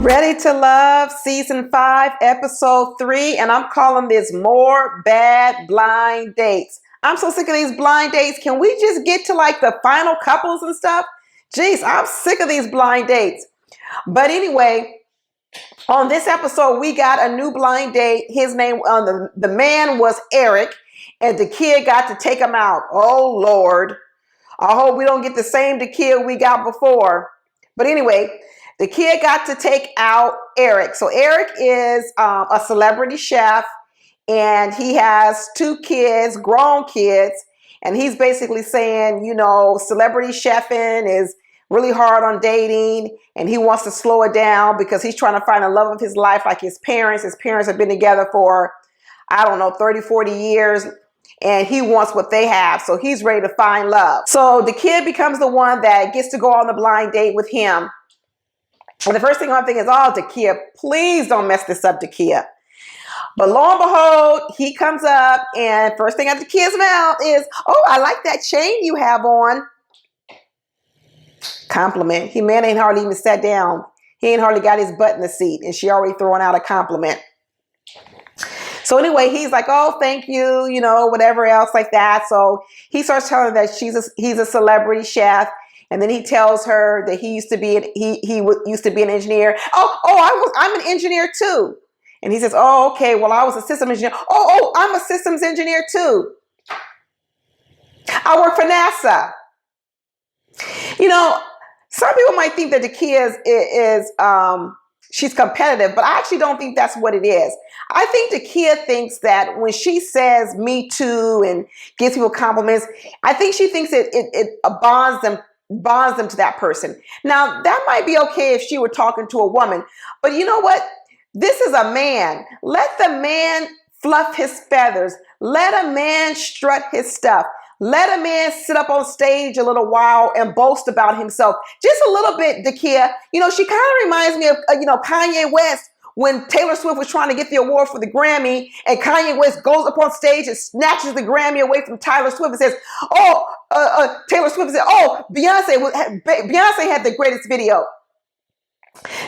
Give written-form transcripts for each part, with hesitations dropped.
Ready to Love, Season 5, Episode 3, and I'm calling this More Bad Blind Dates. I'm so sick of these blind dates. Can we just get to like the final couples and stuff? Jeez, I'm sick of these blind dates. But anyway, on this episode, we got a new blind date. His name, the man was Eric, and Dakiya got to take him out. Oh, Lord. I hope we don't get the same Dakiya we got before. But anyway, Dakiya got to take out Eric. So Eric is a celebrity chef, and he has 2 kids, grown kids. And he's basically saying, you know, celebrity chefing is really hard on dating, and he wants to slow it down because he's trying to find the love of his life like his parents. His parents have been together for, I don't know, 30, 40 years. And he wants what they have. So he's ready to find love. So Dakiya becomes the one that gets to go on the blind date with him. And the first thing I'm thinking is, oh, Dakiya, please don't mess this up, Dakiya. But lo and behold, he comes up, and first thing out of Dakiya's mouth is, oh, I like that chain you have on. Compliment. He man ain't hardly even sat down. He ain't hardly got his butt in the seat, and she already throwing out a compliment. So anyway, he's like, oh, thank you, you know, whatever else like that. So he starts telling her that he's a celebrity chef. And then he tells her that he used to be used to be an engineer. I'm an engineer too. And he says, oh, okay, well, I was a systems engineer. Oh, I'm a systems engineer too. I work for NASA. You know, some people might think that Dakiya is she's competitive, but I actually don't think that's what it is. I think Dakiya thinks that when she says me too and gives people compliments, I think she thinks it bonds them to that person. Now, that might be okay if she were talking to a woman, but you know what? This is a man. Let the man fluff his feathers. Let a man strut his stuff. Let a man sit up on stage a little while and boast about himself. Just a little bit, Dakiya. You know, she kind of reminds me of, Kanye West when Taylor Swift was trying to get the award for the Grammy, and Kanye West goes up on stage and snatches the Grammy away from Taylor Swift and says, Taylor Swift said, oh, Beyonce had the greatest video.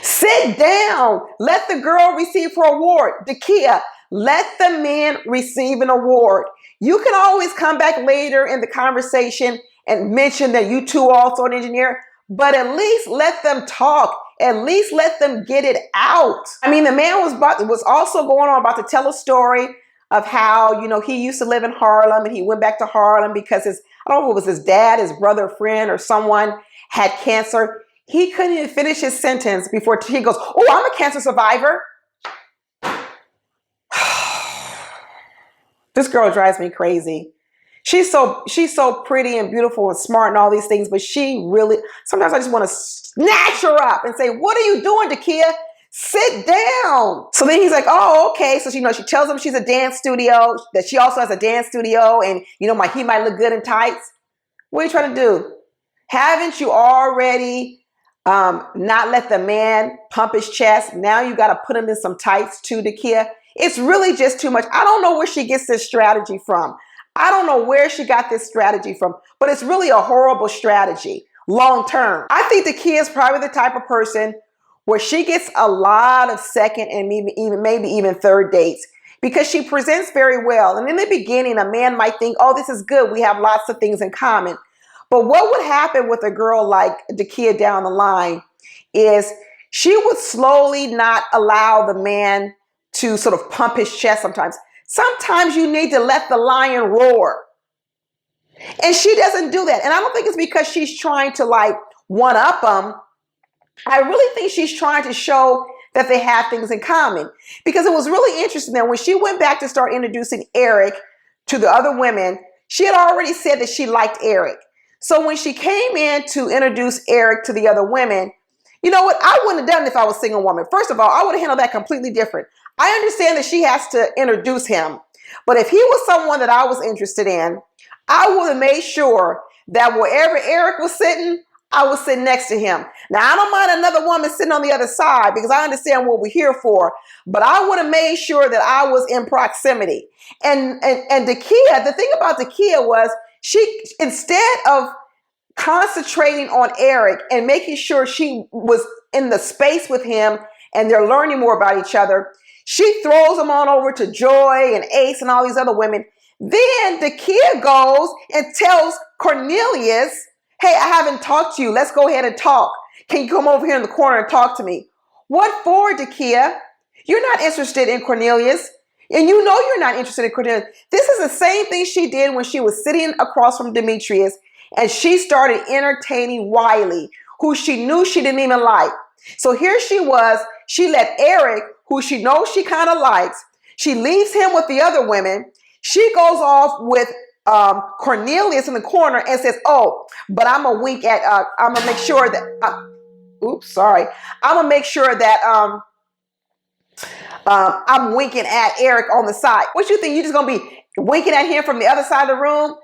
Sit down. Let the girl receive her award. Dakiya, let the man receive an award. You can always come back later in the conversation and mention that you two are also an engineer, but at least let them talk. At least let them get it out. I mean, the man was also going on about to tell a story of how, you know, he used to live in Harlem and he went back to Harlem because I don't know if it was his dad, his brother, friend, or someone had cancer. He couldn't even finish his sentence before he goes, oh, I'm a cancer survivor. This girl drives me crazy. She's so pretty and beautiful and smart and all these things, but sometimes I just want to snatch her up and say, what are you doing, Dakiya? Sit down. So then he's like, oh, okay. So, she tells him she's a dance studio, that she also has a dance studio, and, he might look good in tights. What are you trying to do? Haven't you already not let the man pump his chest? Now you got to put him in some tights too, Dakiya. It's really just too much. I don't know where she gets this strategy from. I don't know where she got this strategy from, but it's really a horrible strategy long term. I think Dakiya is probably the type of person where she gets a lot of second and maybe even third dates because she presents very well. And in the beginning, a man might think, oh, this is good. We have lots of things in common. But what would happen with a girl like Dakiya down the line is she would slowly not allow the man to sort of pump his chest sometimes. Sometimes you need to let the lion roar. And she doesn't do that. And I don't think it's because she's trying to like one up him. I really think she's trying to show that they have things in common. Because it was really interesting that when she went back to start introducing Eric to the other women, she had already said that she liked Eric. So when she came in to introduce Eric to the other women, you know what? I wouldn't have done it if I was a single woman. First of all, I would have handled that completely different. I understand that she has to introduce him. But if he was someone that I was interested in, I would have made sure that wherever Eric was sitting, I was sitting next to him. Now, I don't mind another woman sitting on the other side because I understand what we're here for. But I would have made sure that I was in proximity. And Dakiya, the thing about Dakiya was she, instead of concentrating on Eric and making sure she was in the space with him and they're learning more about each other. She throws them on over to Joy and Ace and all these other women. Then Dakiya goes and tells Cornelius, hey, I haven't talked to you. Let's go ahead and talk. Can you come over here in the corner and talk to me? What for, Dakiya? You're not interested in Cornelius. And you know you're not interested in Cornelius. This is the same thing she did when she was sitting across from Demetrius and she started entertaining Wiley, who she knew she didn't even like. So here she was. She let Eric, who she knows she kind of likes, she leaves him with the other women. She goes off with Cornelius in the corner and says, oh, but I'm going to wink at, I'm going to make sure that, I'm going to make sure that I'm winking at Eric on the side. What you think? You just going to be winking at him from the other side of the room?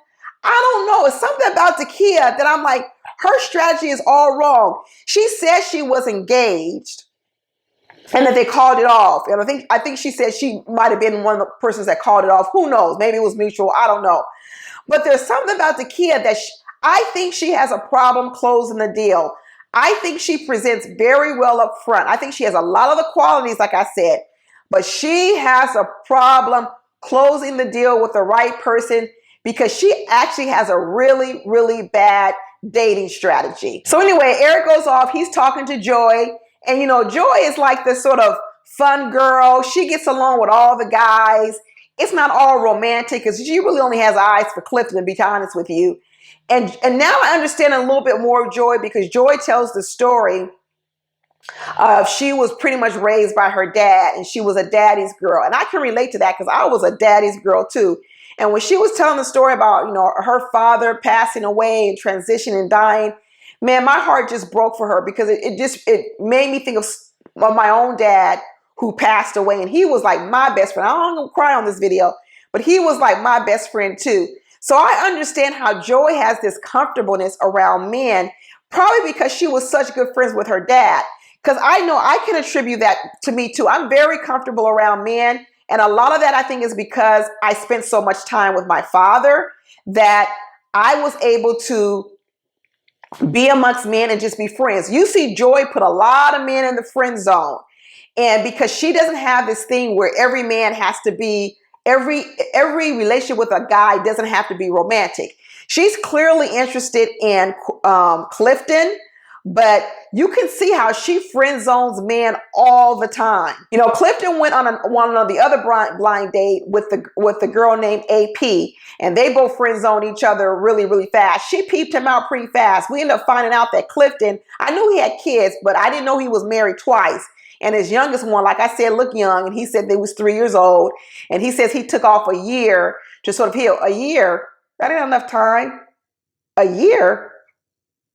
I don't know. It's something about Dakiya that I'm like, her strategy is all wrong. She said she was engaged and that they called it off. And I think she said she might have been one of the persons that called it off. Who knows? Maybe it was mutual. I don't know. But there's something about Dakiya that I think she has a problem closing the deal. I think she presents very well up front. I think she has a lot of the qualities, like I said, but she has a problem closing the deal with the right person because she actually has a really, really bad dating strategy. So anyway, Eric goes off. He's talking to Joy. And, you know, Joy is like this sort of fun girl. She gets along with all the guys. It's not all romantic because she really only has eyes for Clifton, to be honest with you. And now I understand a little bit more of Joy because Joy tells the story of she was pretty much raised by her dad and she was a daddy's girl. And I can relate to that because I was a daddy's girl too. And when she was telling the story about, you know, her father passing away and transitioning and dying, man, my heart just broke for her because it made me think of my own dad who passed away. And he was like my best friend. I'm going to cry on this video, but he was like my best friend too. So I understand how Joy has this comfortableness around men, probably because she was such good friends with her dad. Because I know I can attribute that to me too. I'm very comfortable around men. And a lot of that I think is because I spent so much time with my father that I was able to be amongst men and just be friends. You see Joy put a lot of men in the friend zone. And because she doesn't have this thing where every man has to be, every relationship with a guy doesn't have to be romantic. She's clearly interested in Clifton, but you can see how she friend zones men all the time. You know, Clifton went on one of the other blind date with the girl named AP, and they both friend zoned each other really, really fast. She peeped him out pretty fast. We ended up finding out that Clifton, I knew he had kids, but I didn't know he was married twice. And his youngest one, like I said, looked young, and he said they was 3 years old. And he says he took off a year to sort of heal. A year? That ain't enough time. A year?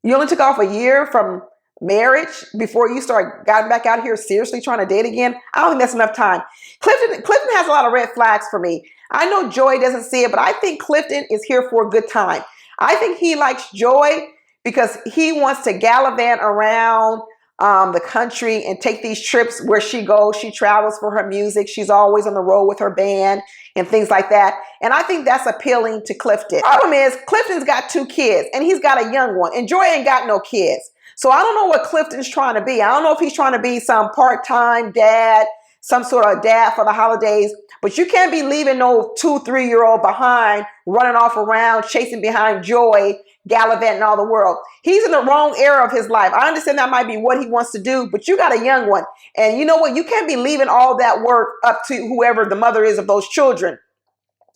You only took off a year from marriage before you got back out here seriously trying to date again? I don't think that's enough time. Clifton has a lot of red flags for me. I know Joy doesn't see it, but I think Clifton is here for a good time. I think he likes Joy because he wants to gallivant around the country and take these trips where she goes. She travels for her music. She's always on the road with her band and things like that. And I think that's appealing to Clifton. Problem is, Clifton's got 2 kids and he's got a young one, and Joy ain't got no kids. So I don't know what Clifton's trying to be. I don't know if he's trying to be some part-time dad, some sort of dad for the holidays, but you can't be leaving no 2, 3-year-old behind, running off around, chasing behind Joy, gallivanting all the world. He's in the wrong era of his life. I understand that might be what he wants to do, but you got a young one. And you know what? You can't be leaving all that work up to whoever the mother is of those children.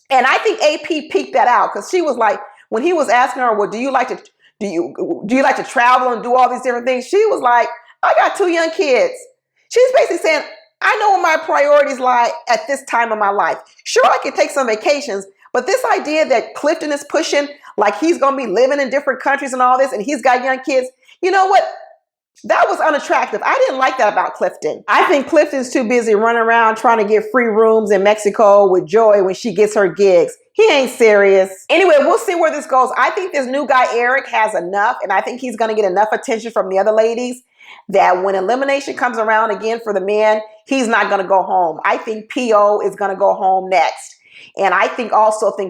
And I think AP peeked that out because she was like, when he was asking her, well, do you like to travel and do all these different things? She was like, I got 2 young kids. She's basically saying, I know where my priorities lie at this time of my life. Sure, I can take some vacations, but this idea that Clifton is pushing, like he's going to be living in different countries and all this, and he's got young kids, you know what? That was unattractive. I didn't like that about Clifton. I think Clifton's too busy running around trying to get free rooms in Mexico with Joy when she gets her gigs. He ain't serious. Anyway, we'll see where this goes. I think this new guy, Eric, has enough, and I think he's going to get enough attention from the other ladies that when elimination comes around again for the men, he's not going to go home. I think P.O. is going to go home next. And I think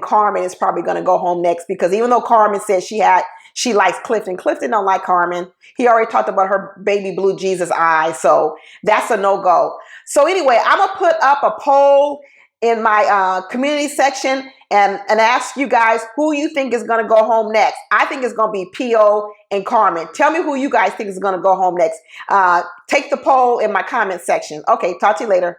Carmen is probably going to go home next because even though Carmen said she had she likes Clifton. Clifton don't like Carmen. He already talked about her baby blue Jesus eyes, so that's a no-go. So anyway, I'm gonna put up a poll in my community section and ask you guys who you think is gonna go home next. I think it's gonna be P.O. and Carmen. Tell me who you guys think is gonna go home next. Take the poll in my comment section. Okay, talk to you later.